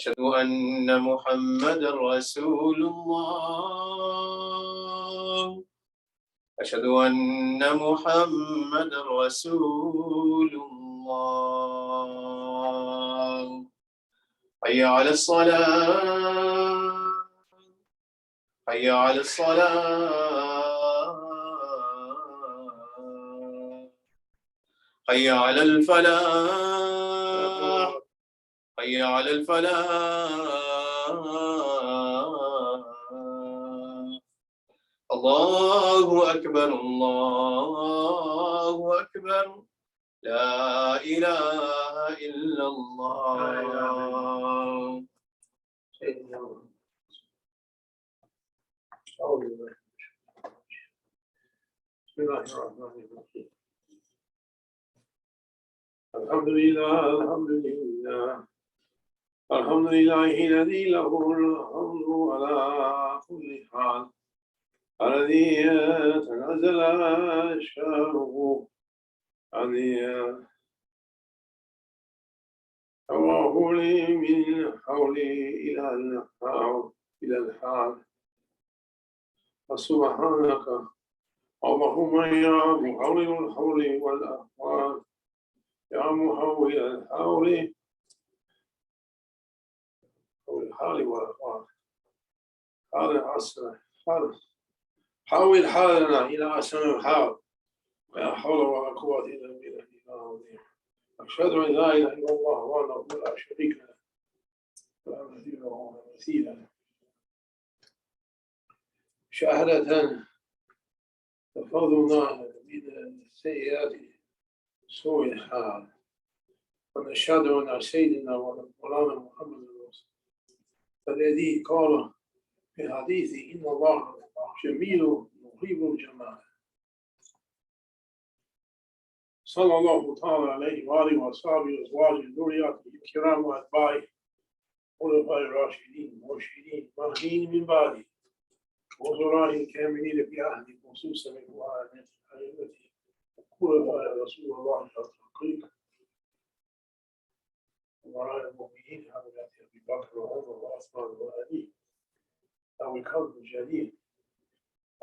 أشهد أن محمدا رسول الله. أشهد أن محمدا رسول الله. حي على الصلاة. حي على الصلاة. حي على الفلاح. حي على الفلاح. الله أكبر الله أكبر. لا إله إلا الله. بسم الله الرحمن الرحيم. الحمد لله الحمد لله الحمد لله الذي له الحمد على كل حال، الذي تنزل شانه عن توغل من حولي إلى الحال. فسبحانك اللهم يا محول الحول والأحوال، يا محول الحول والحال والأحوال، حول حالنا إلى أحسن الحال، ولا حول ولا قوة إلا بالله العظيم. أشهد أن لا إله إلا الله وحده لا شريك له، ولا مثيل له ولا مثيل له، شهادة تحفظنا من سيئات سوء الحال. ونشهد أن سيدنا ومولانا محمد الذي قال في حديثه إن الله جميل يحب الجمال، صلى الله تعالى عليه وآله وصحبه وأزواجه ذريته الكرام وأتباعه خلفاء الراشدين المرشدين المهديين من بعده، وزرائه الكاملين في عهده خصوصا من أئمته خلفاء رسول الله الحقيقي وراء المؤمنين حضرات أبي بكر وعمر وعثمان وعلي أو الكون الجليل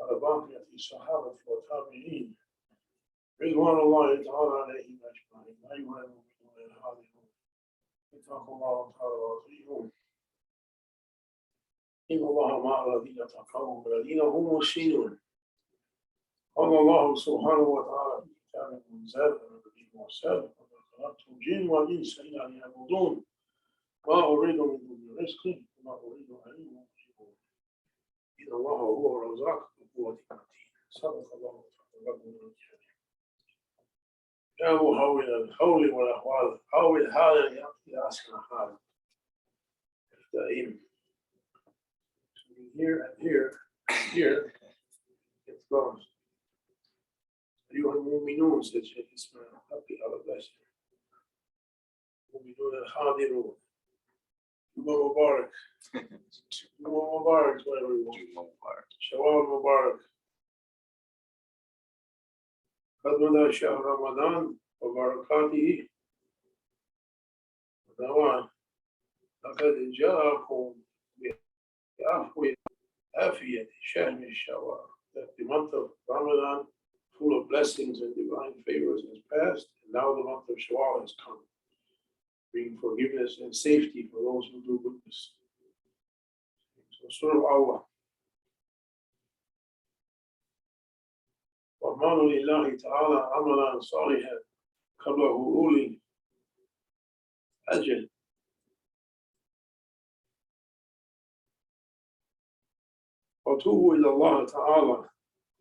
على باقية الصحابة والتابعين رضوان الله تعالى عليهم أجمعين. أيها المؤمنون الحاضرون اتقوا الله تعالى وأطيعوه، إن الله مع الذين اتقوا والذين هم محسنون. قال الله سبحانه وتعالى في كتابه المنزل والنبي المرسل خلقت الجن والإنس إلا ليعبدون ما أريد منهم من رزق وما أريد أن يطعمون إن الله هو الرزاق ذو القوة المتين. صدق الله تعالى. يا محول الحول والأحوال، حول حالا إلى أحسن حال. دائم. Here and here it goes. أيها المؤمنون said Shaykh Ismail, happy Allah bless you. المؤمنون الحاضرون. Jumuah Mubarak. Jumuah Mubarak to everyone. Shawwal Mubarak. قد مضى شهر رمضان وبركاته ودوام، لقد جاءكم بعفو عافية شهر شوال. That the month of Ramadan, full of blessings and divine favors, has passed, and now the month of Shawwal has come, bringing forgiveness and safety for those who do goodness. So serve Allah. وَأَمَانُ لِلَّهِ تَعَالَى عَمَلًا صَالِحًا قَبْلَهُ أُولِي أَجَلٍ. وَتُوبُوا إِلَى اللَّهِ تَعَالَى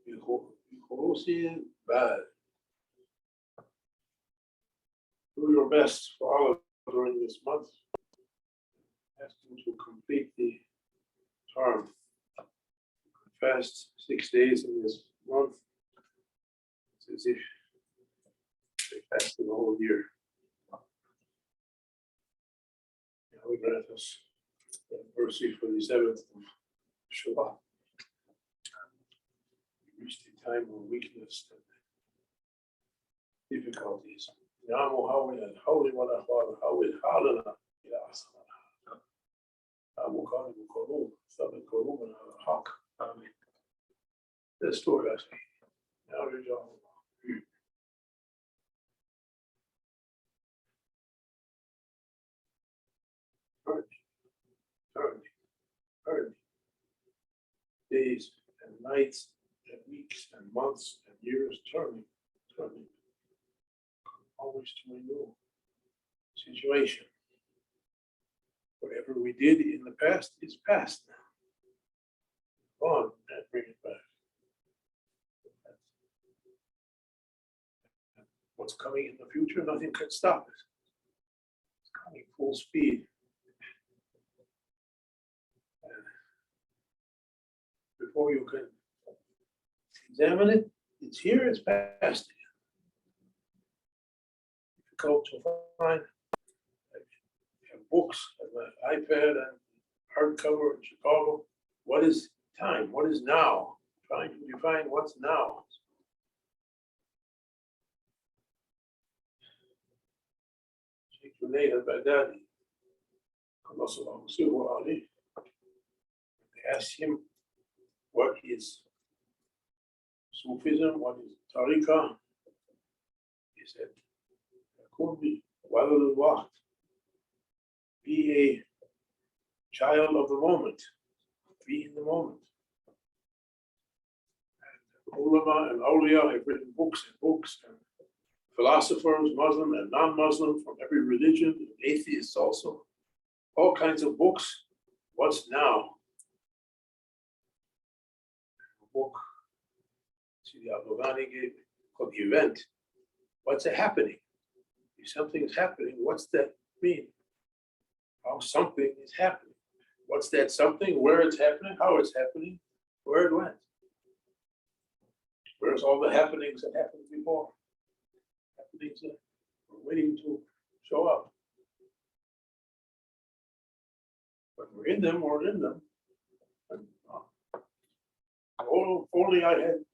بِخُلُوصِ الْبَالِ. Do your best for Allah during this month. Ask Him to complete the term. Fast 6 days in this month. It's as if they fasted the whole year. May Allah grant us mercy for the 7th of Shawwal. We reached the time of weakness and difficulties. يا محول الحول والأحوال حول حالنا إلى أحسن الحال. Qulub, Thabit Qulubana ala al-Haqq. Amen. This story I say. Now resolve. Turn. Days and nights and weeks and months and years turning. Always to a new situation. Whatever we did in the past is past now. On and bring it back. What's coming in the future, nothing can stop it. It's coming full speed. And before you can examine it, it's here, it's past it. Difficult to find. I have books on my iPad and hardcover in Chicago. What is time? What is now? Trying to define what's now. Sheikh Junaid al-Baghdadi, they asked him what is Sufism, what is Tariqah. He said, be a child of the moment, be in the moment. And ulama and awliya have written books and philosophers, Muslim and non-Muslim, from every religion, atheists also, all kinds of books. What's now? A book Shaykh Abdul Haqq gave called The Event. What's happening? If something is happening, what's that mean? How something is happening? What's that something? Where it's happening? How it's happening? Where it went? Where's all the happenings that happened before? Happenings that we're waiting to show up. When we're in them, we're in them. And, if only I had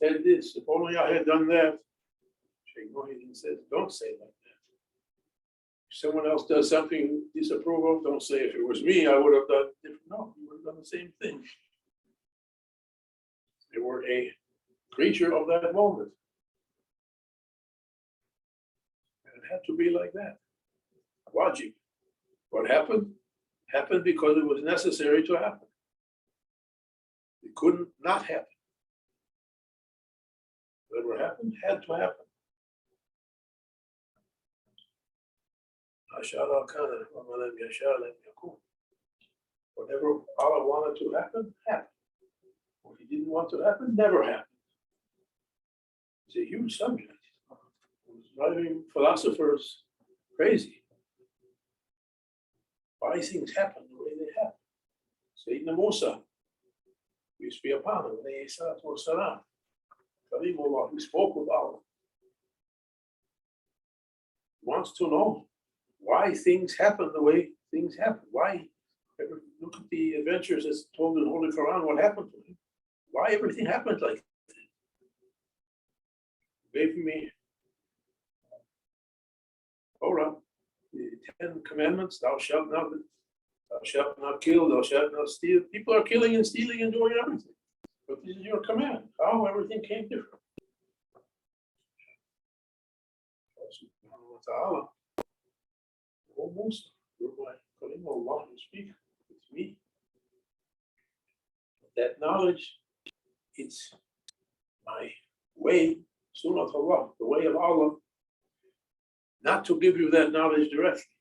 said this, if only I had done that. Shaykh Muhyiddin says, don't say like that. If someone else does something you disapprove of, don't say, if it was me, I would have done different. No, you would have done the same thing. They were a creature of that moment. And it had to be like that. Wajib. What happened? Happened because it was necessary to happen. It couldn't not happen. Whatever happened had to happen. Whatever Allah wanted to happen, happened. What He didn't want to happen, never happened. It's a huge subject. It was driving philosophers crazy. Why things happen the way they happen. Sayyidina Musa, peace be upon him, alayhi salatu wa salam, Kalimullah, he spoke with Allah. He wants to know why things happen the way things happen. Why? Look at the adventures that's told in the Holy Quran, what happened to him. Why everything happened like that. He gave me Torah, the 10 commandments, thou shalt not kill, thou shalt not steal. People are killing and stealing and doing everything. But this is your command. How everything came different. Oh Musa, you're my Kalimullah, you speak with me. That knowledge, it's my way, Sunnat Allah, the way of Allah, not to give you that knowledge directly.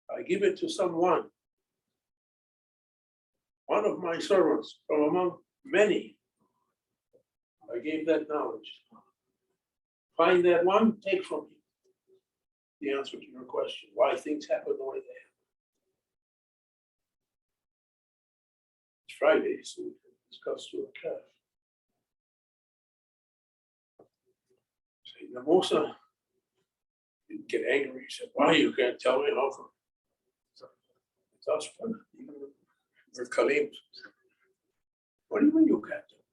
I give it to someone, one of my servants from among many. I gave that knowledge. Find that one, take from me the answer to your question, why things happen the way they happen. It's Friday, so we can discuss Surah Kahf. Sayyidina Musa didn't get angry. He said, why you can't tell me how come? It's us, we're Kalim. What do you mean you can't tell me?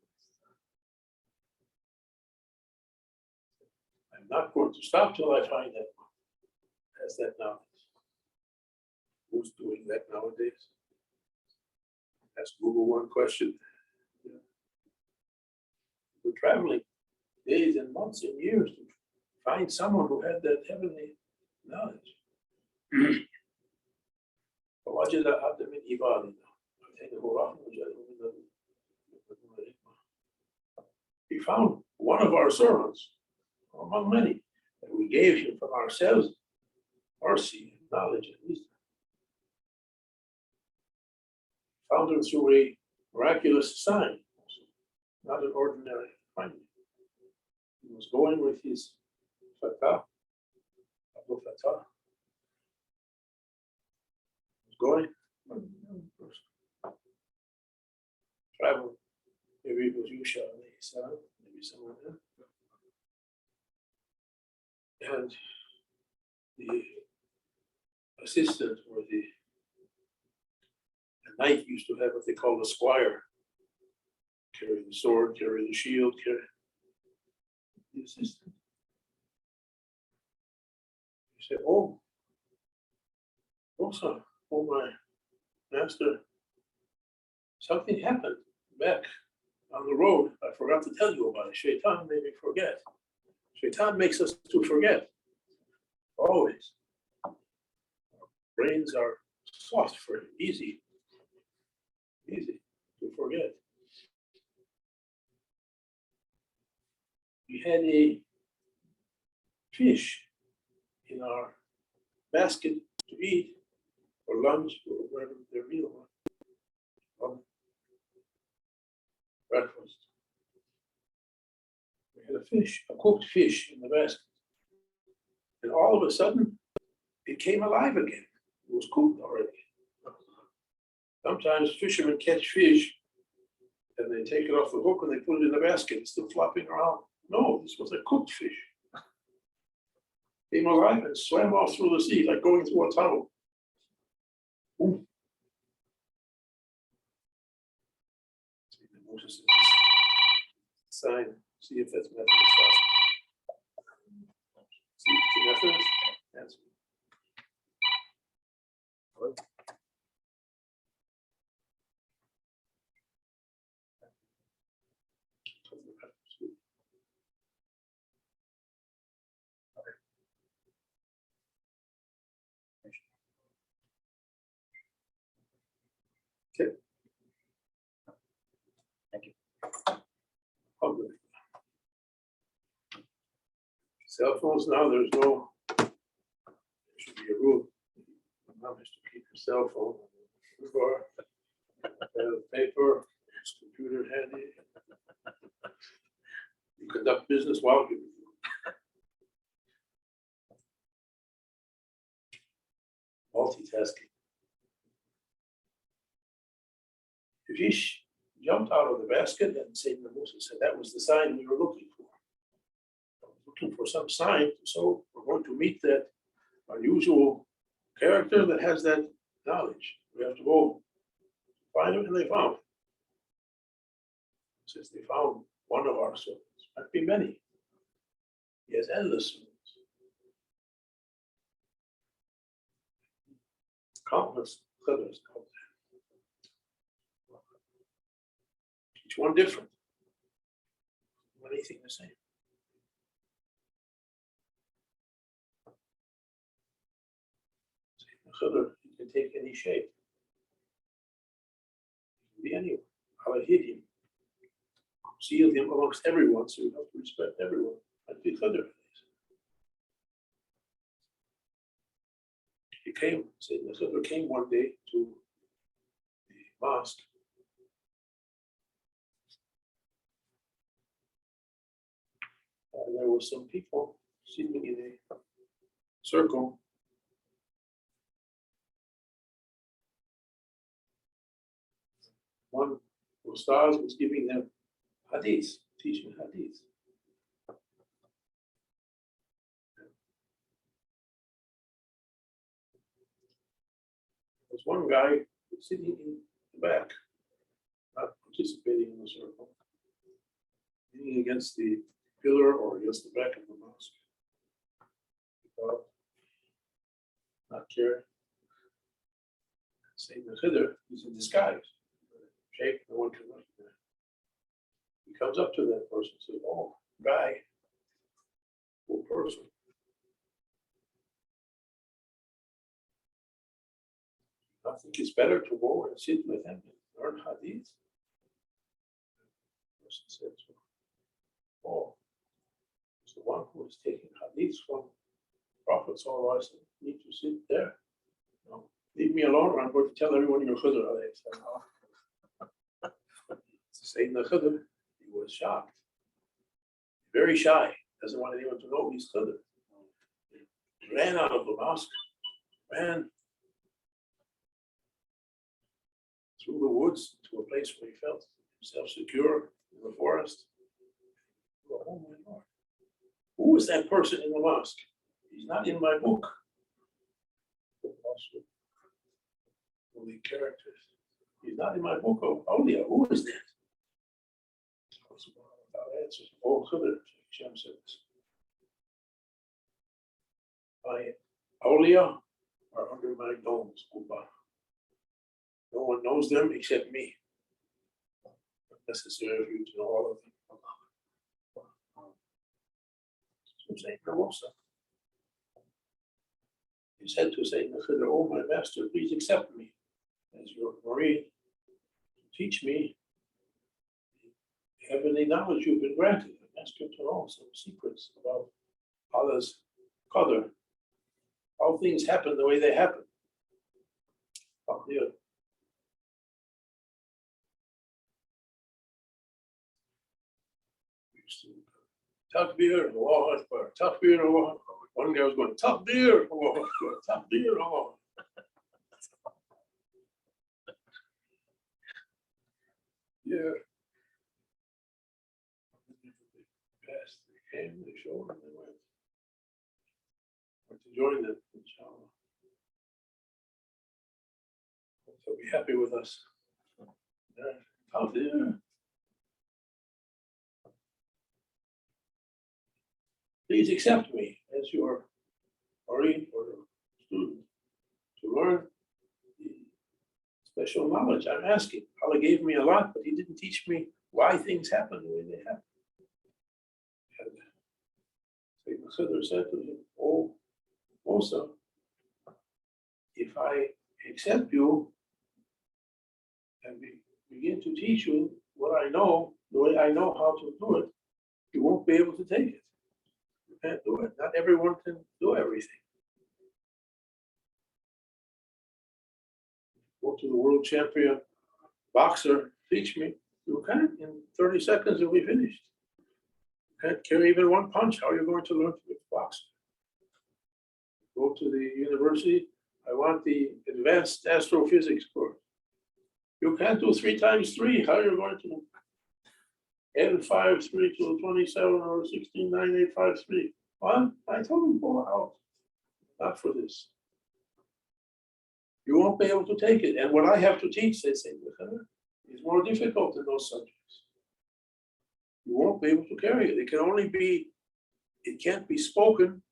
I'm not going to stop till I find that one has that knowledge. Who's doing that nowadays? Ask Google one question. We're traveling days and months and years to find someone who had that heavenly knowledge. فوجد عبدا من عبادنا آتيناه رحمة وجعله من لدنا حكمة. He found one of our servants among many that we gave him from ourselves mercy and knowledge and wisdom. Found him through a miraculous sign, not an ordinary finding. He was going with his Fatah, Abu Fatah. He was going, traveling. Maybe it was Yusha alayhi salam, maybe someone else. And the assistant or the knight used to have what they call a squire, carry the sword, carry the shield, carry the assistant. He said, oh son, oh my master, something happened back on the road. I forgot to tell you about it. Shaitan made me forget. Shaitan makes us to forget. Always. Our brains are soft for it, easy to forget. We had a fish in our basket to eat for lunch or whatever their meal was. Breakfast. We had a fish, a cooked fish in the basket. And all of a sudden, it came alive again. It was cooked already. Sometimes fishermen catch fish and they take it off the hook and they put it in the basket. It's still flopping around. No, this was a cooked fish. Came alive and swam off through the sea like going through a tunnel. Boom. Sign. See if that's Methodist. See if it's Methodist. That's good. Okay. Thank you. Cell phones now, there should be a rule. Mom has to keep your cell phone on the floor, paper, computer handy. You conduct business while you. Multitasking. The fish jumped out of the basket and Sayyidina Musa said that was the sign we were looking for. I was looking for some sign, so we're going to meet that unusual character that has that knowledge. We have to go find him, and they found him. Since they found one of our servants, might be many. He has endless servants. Countless others out there. Each one different. Not anything the same. He can take any shape. He can be anyone. Allah hid him. Sealed him amongst everyone, so you have to respect everyone. Like the Khidr. He came, Sayyidina Khidr came one day to the mosque. And there were some people sitting in a circle. One Ustaz was giving them hadith, teaching hadith. There was one guy sitting in the back, not participating in the circle, leaning against the pillar or against the back of the mosque. Not caring. Sayyidina Khidr is in disguise. Shaykh, no one can recognize. He comes up to that person and says, oh, guy, poor person. I think it's better to go and sit with him and learn hadith. The person says, oh, it's the one who is taking hadith from Prophet Sallallahu Alaihi Wasallam. You need to sit there. No, leave me alone, or I'm going to tell everyone you're Khidr. Sayyidina Khidr, he was shocked. Very shy. Doesn't want anyone to know he's Khidr. He ran out of the mosque, ran through the woods to a place where he felt himself secure in the forest. Oh my Lord. Who is that person in the mosque? He's not in my book. Holy characters. He's not in my book of awliya. Who is that? Answers. Oh, Khidr, Shem said this. My awliya are under my nose, Khutba. No one knows them except me. Not necessary for you to know all of them. So Sayyidina Musa, he said to Sayyidina Khidr, oh my master, please accept me as your Murid. Teach me the heavenly knowledge you've been granted. I'm asking to know some secrets about Allah's qadr. How things happen the way they happen. Takbir, Allah Akbar, Takbir, Allah Akbar. One guy was going, Takbir, Allah Akbar, Takbir, Allah. Yeah. They passed, they came, they showed, and they went. To join them, inshallah. So be happy with us. Takbir. Please accept me as your Murid or student to learn the special knowledge I'm asking. Allah gave me a lot, but He didn't teach me why things happen the way they happen. And Sayyidina Khidr said to him, oh, Musa, if I accept you and begin to teach you what I know, the way I know how to do it, you won't be able to take it. Can't do it. Not everyone can do everything. Go to the world champion boxer, teach me. You can't. In 30 seconds, you'll be finished. You can't carry even one punch. How are you going to learn to be a boxer? Go to the university. I want the advanced astrophysics course. You can't do 3 times 3. How are you going to add 5, 3 to 27 or 16, 9, 8, 5, 3. Well, I told him, go out. Not for this. You won't be able to take it. And what I have to teach, they say, is more difficult than those subjects. You won't be able to carry it. It can only be, it can't be spoken.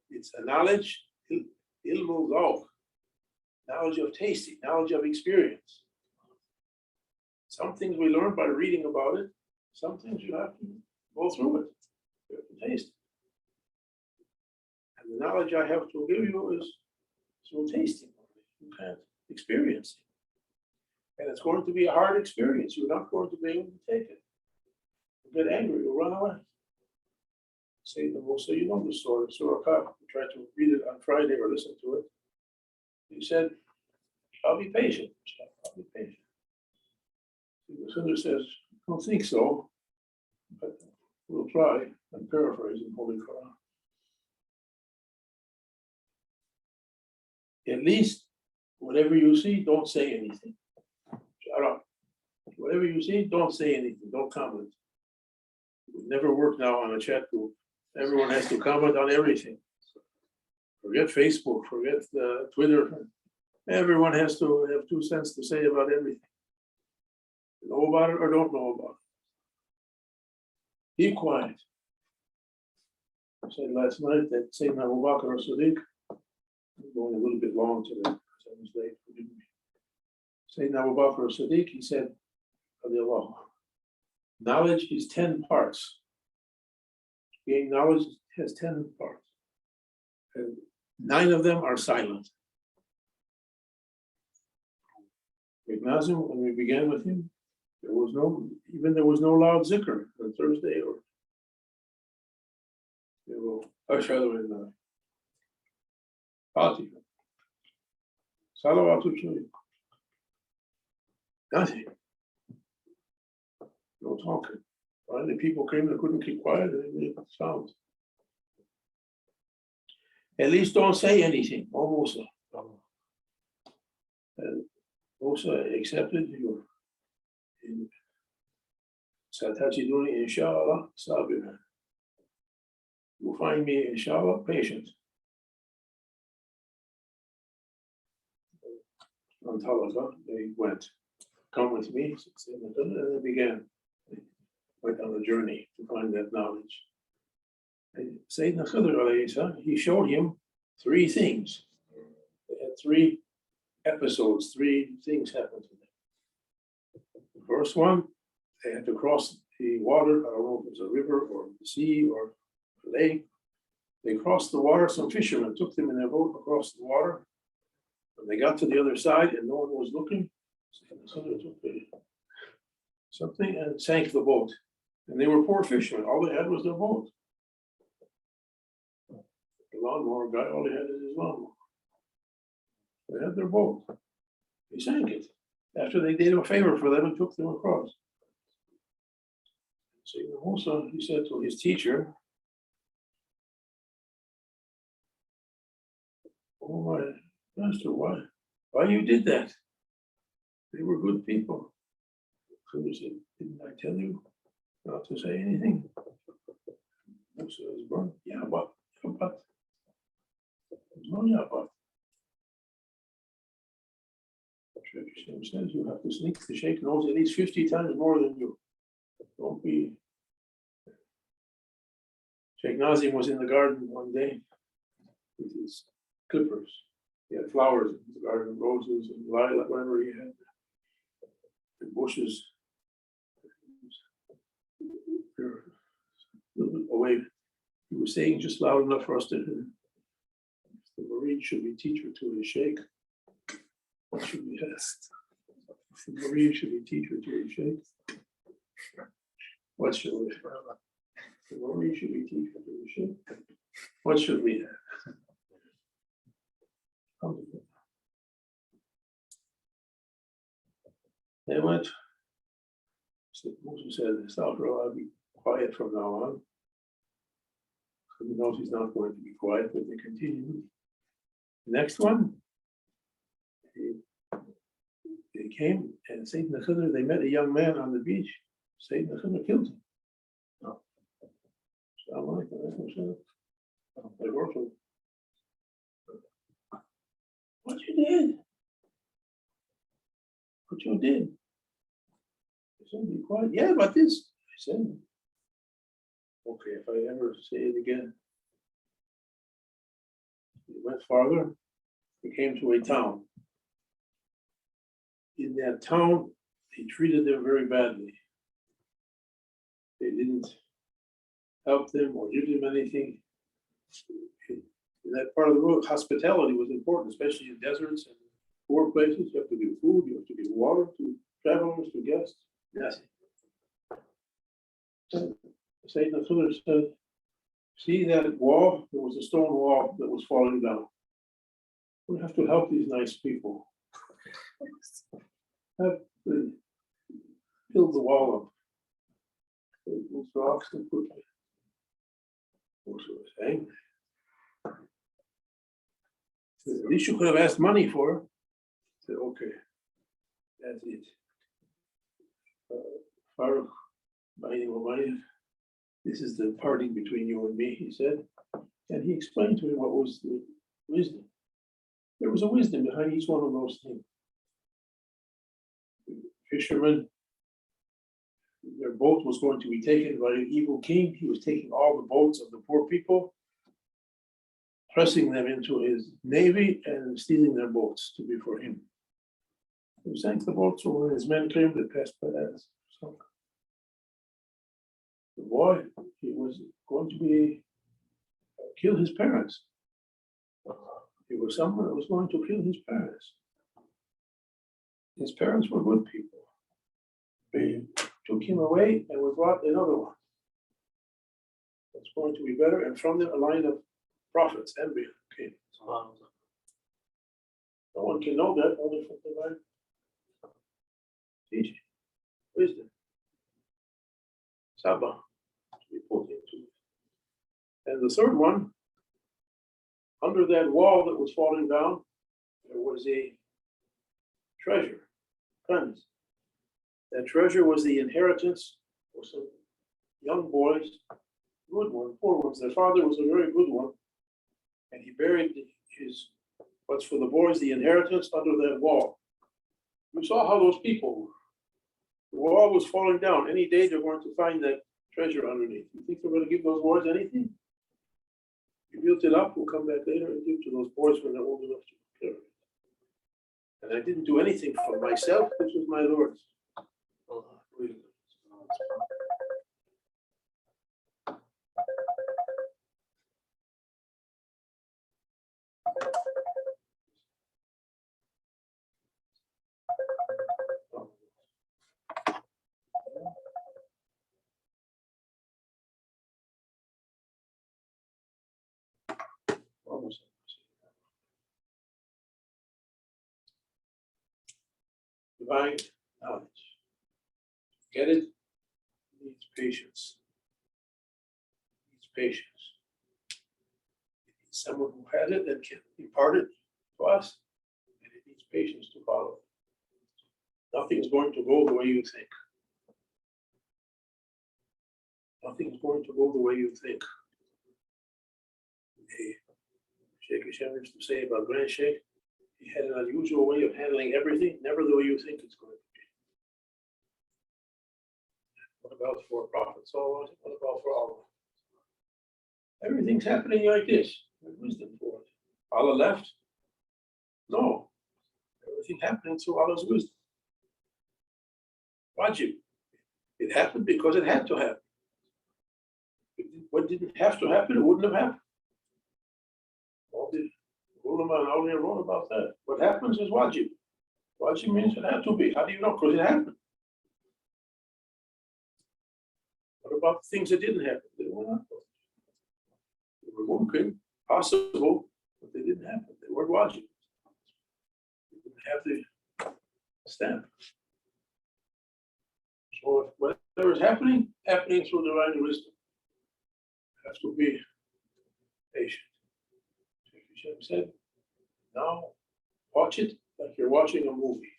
It's a knowledge, ilmul dhawq, knowledge of tasting, knowledge of experience. Some things we learn by reading about it. Some things you have to go through it. You have to taste it. And the knowledge I have to give you is through tasting. You can't experience it. And it's going to be a hard experience. You're not going to be able to take it. You'll get angry, you'll run away. Sayyidina Musa, you know the story, Surah Kahf. We tried to read it on Friday or listen to it. He said, I'll be patient. I'll be patient. The Khidr says, I don't think so, but we'll try. I'm paraphrasing Holy Quran. At least, whatever you see, don't say anything. Shut up. Whatever you see, don't say anything. Don't comment. It would never work now on a chat group. Everyone has to comment on everything. Forget Facebook, forget Twitter. Everyone has to have 2 cents to say about everything. Know about it or don't know about it. Be quiet. I said last night that Sayyidina Abu Bakr as-Siddiq, I'm going a little bit long today because I was late. Sayyidina Abu Bakr as-Siddiq, he said, Knowledge is 10 parts. Being knowledge has 10 parts. And 9 of them are silent. With Nazim, when we began with him, there was no loud zikr on Thursday or Ashhadu in Fatiha. Salawatul Sharif. Nothing. No talking. Finally, people came that couldn't keep quiet and they made sounds. At least don't say anything, almost. And Musa accepted you. Satajiduni inshallah sabira. You'll find me inshallah patient. On Talaga, they went. Come with me, and they began. They went on a journey to find that knowledge. And Sayyidina Khidr alayhi salam, he showed him 3 things. They had 3 episodes, 3 things happened to them. The first one, they had to cross the water. I don't know if it was a river or the sea or a lake. They crossed the water. Some fishermen took them in their boat across the water. When they got to the other side and no one was looking, someone took something and sank the boat. And they were poor fishermen. All they had was their boat. The lawnmower guy, all he had is his lawnmower. They had their boat. He sank it. After they did him a favor for them and took them across. So Musa, he said to his teacher, "Oh my master, why you did that? They were good people." So he said, "Didn't I tell you not to say anything?" Musa is born. Yeah, but. No, yeah, but. Shaykh says you have to sneak. The Shaykh knows at least 50 times more than you. Don't be. Shaykh Nazim was in the garden one day with his clippers. He had flowers in the garden, roses and lilac, whatever he had, and bushes. A little bit away. He was saying just loud enough for us to hear. The Murid should be teacher to his Shaykh. What should we ask? The Murid should be teacher to his Shaykh. What should we have? The Murid should be teacher to his Shaykh. What should we have? They went. Moses said, "I'll be quiet from now on." So he knows he's not going to be quiet, but they continue. Next one, they came and Sayyidina Khidr, they met a young man on the beach. Sayyidina Khidr killed him. What you did? What you did? I said, "Be quiet." "Yeah, but this." I said, "Okay, if I ever say it again." He went farther. He came to a town. In that town, he treated them very badly. They didn't help them or give them anything. In that part of the world, hospitality was important, especially in deserts and poor places. You have to give food, you have to give water to travelers, to guests. Nothing. Sayyidina Khidr said, "See that wall? There was a stone wall that was falling down. We have to help these nice people. Have to build the wall up. Those rocks and put it." What's what I'm saying? At least you could have asked money for it. I said, "Okay, that's it." Farooq, this is the parting between you and me, he said. And he explained to him what was the wisdom. There was a wisdom behind each one of those things. The fishermen, their boat was going to be taken by an evil king. He was taking all the boats of the poor people, pressing them into his navy and stealing their boats to be for him. He sank the boat, so when his men came, they passed by that. So the boy, he was going to be kill his parents. He was someone that was going to kill his parents. His parents were good people. They took him away and we brought another one. That's going to be better. And from them, a line of prophets, embryo came. No one can know that, only from the line. Teaching, wisdom, Sabah, to be put into. And the third one, under that wall that was falling down, there was a treasure, tons. That treasure was the inheritance of some young boys, good one, poor ones. Their father was a very good one, and he buried his, what's for the boys, the inheritance under that wall. You saw how those people were. The wall was falling down. Any day they're going to find that treasure underneath. You think they're going to give those boys anything? You built it up, we'll come back later and give to those boys when they're old enough to carry it. And I didn't do anything for myself, this was my Lord's. Divine knowledge. Get it? Needs patience. Needs patience. It needs someone who has it and can impart it to us. And it needs patience to follow. Nothing's going to go the way you think. Nothing's going to go the way you think. Shaykh Hashem used to say about Grand Sheikh, he had an unusual way of handling everything, never the way you think it's going to be. What about for prophets? What about for Allah? Everything's happening like this. There's wisdom for it. Allah left? No. Everything happening through Allah's wisdom. Wajib. It happened because it had to happen. What didn't have to happen, it wouldn't have happened. All the ulama and awliya wrote about that. What happens is wajib. Wajib means it had to be. How do you know? Because it happened. What about the things that didn't happen? They were not. They were mumkin, possible, but they didn't happen. They weren't wajib. They didn't have the stamp. So whatever is happening through divine wisdom. Have to be patient. Shaykh said, now watch it like you're watching a movie.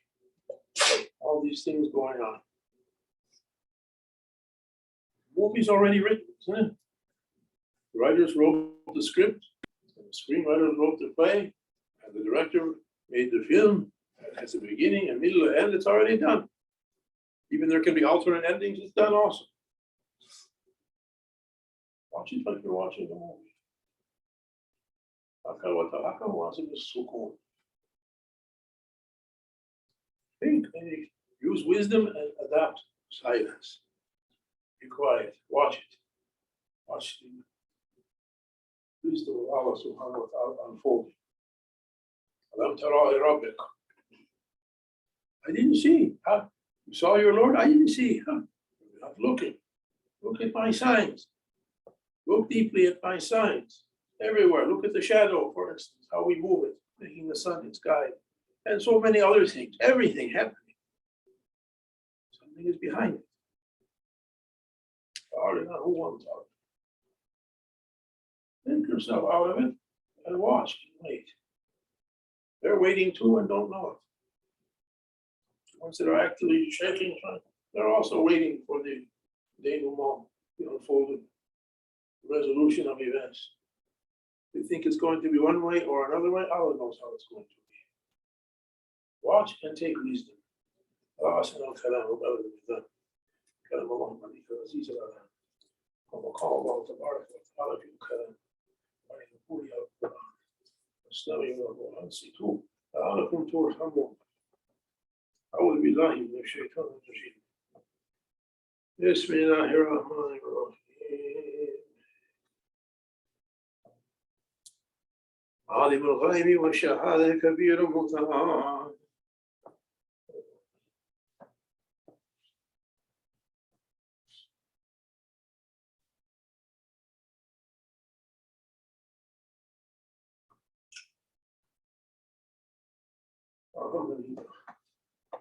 All these things going on. The movie's already written, isn't it? The writers wrote the script, and the screenwriters wrote the play, and the director made the film. It has a beginning, a middle, and end. It's already done. Even there can be alternate endings, it's done also. Watch it like you're watching a movie. Think and use wisdom and adapt silence. Be quiet. Watch it. Watch the wisdom of Allah subhanahu wa ta'ala unfolding. Alam tara li rabbik. I didn't see. Huh? You saw your Lord? I didn't see. Huh? You're not looking. Look at my signs. Look deeply at my signs. Everywhere. Look at the shadow, for instance, how we move it, making the sun its guide, and so many other things. Everything happening. Something is behind it. Who wants out? Think yourself out of it and watch and wait. They're waiting too and don't know it. The ones that are actually shaking, they're also waiting for the denouement, the unfolded resolution of events. They think it's going to be one way or another way. Allah knows how it's going to be. Watch and take wisdom. أعوذ بالله من الشيطان الرجيم بسم الله الرحمن الرحيم. عالم الغيب والشهادة الكبير المتعال.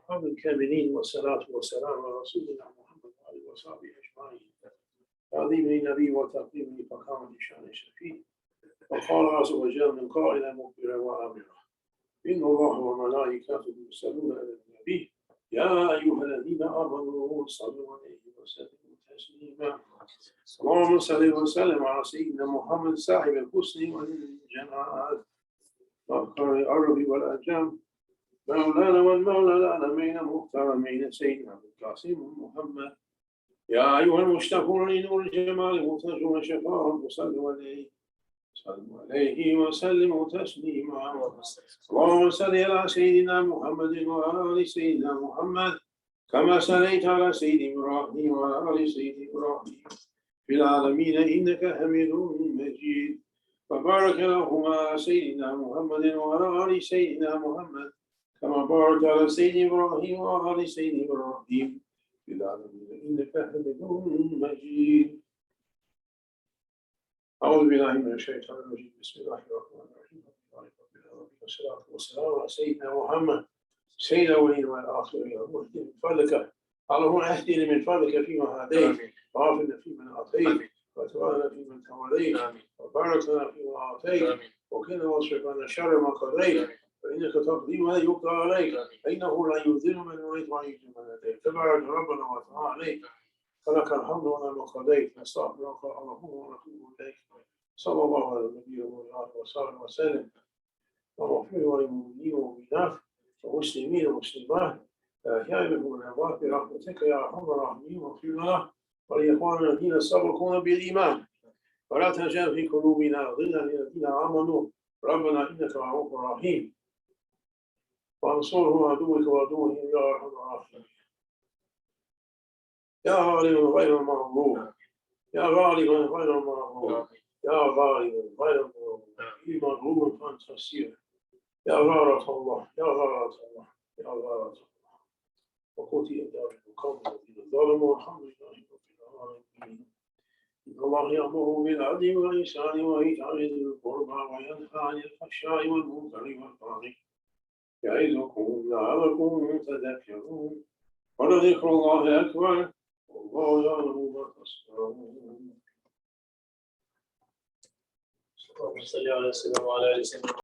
أفضل الكاملين والصلاة والسلام على رسولنا محمد وآله وصحبه أجمعين. تعظيم للنبي وتقديم لفخامة شأن الشفيع. وقال عز وجل من قائلا مخبرا وآمرا إن الله وملائكته يصلون على النبي يا أيها الذين آمنوا صلوا عليه وسلموا تسليما. اللهم صل وسلم على سيدنا محمد صاحب الحسن والجمال وأخر العرب والأجام مولانا والمولى العالمين المحترمين سيدنا القاسم محمد يا أيها المشتاقون لنور الجمال مرتجون شفاعة صلوا عليه وسلموا تسليما. اللهم صل على سيدنا محمد وعلى آل سيدنا محمد كما صليت على سيدنا إبراهيم وعلى آل سيدنا إبراهيم في العالمين إنك حميد مجيد. وبارك اللهم على سيدنا محمد وعلى آل سيدنا محمد كما بارك على سيدنا إبراهيم وعلى آل سيدنا إبراهيم في العالمين إنك حميد مجيد. أعوذ بالله من الشيطان الرجيم. بسم الله الرحمن الرحيم. والصلاة والسلام على سيدنا محمد سيد الأولين والآخرين. من فضلك اللهم اهدنا من فضلك فيما هديت وعافنا فيمن أعطيت وتولنا فيمن توليت وبارك لنا فيما أعطيت وقنا واصرف عنا شر ما قضيت فإنك تقضي ولا يقضى عليك فإنه لا يذل من وليت ويعز من لديك تبارك ربنا وتعالى فلك الحمد على ما قضيت نستغفرك اللهم ونتوب إليك. صلى الله على النبي وعلى وصحبه وسلم. ومغفر للمؤمنين والمؤمنات والمسلمين والمسلمات الأحياء منهم والأموات برحمتك يا أرحم الراحمين. واغفر لنا ولإخواننا الذين سبقونا بالإيمان ولا تجعل في قلوبنا غلا للذين آمنوا ربنا إنك رؤوف رحيم. وانصرهم عدوك وعدوهم يا أرحم الراحمين. يا غالب غير المغلوب يا غالب غير المغلوب يا غالب غير المغلوب في مغلوب فانتصير يا غارة الله يا غارة الله يا غارة الله. وقتل دار القوم الذين ظلموا والحمد لله رب العالمين. إن الله يأمر بالعدل والإحسان وإيتاء ذي القربى وينهى عن الفحشاء والمنكر والبغي يعظكم لعلكم تذكرون. ولذكر الله أكبر والله يعلم ما تصنعون. اللهم صل على سيدنا وعلى آل سيدنا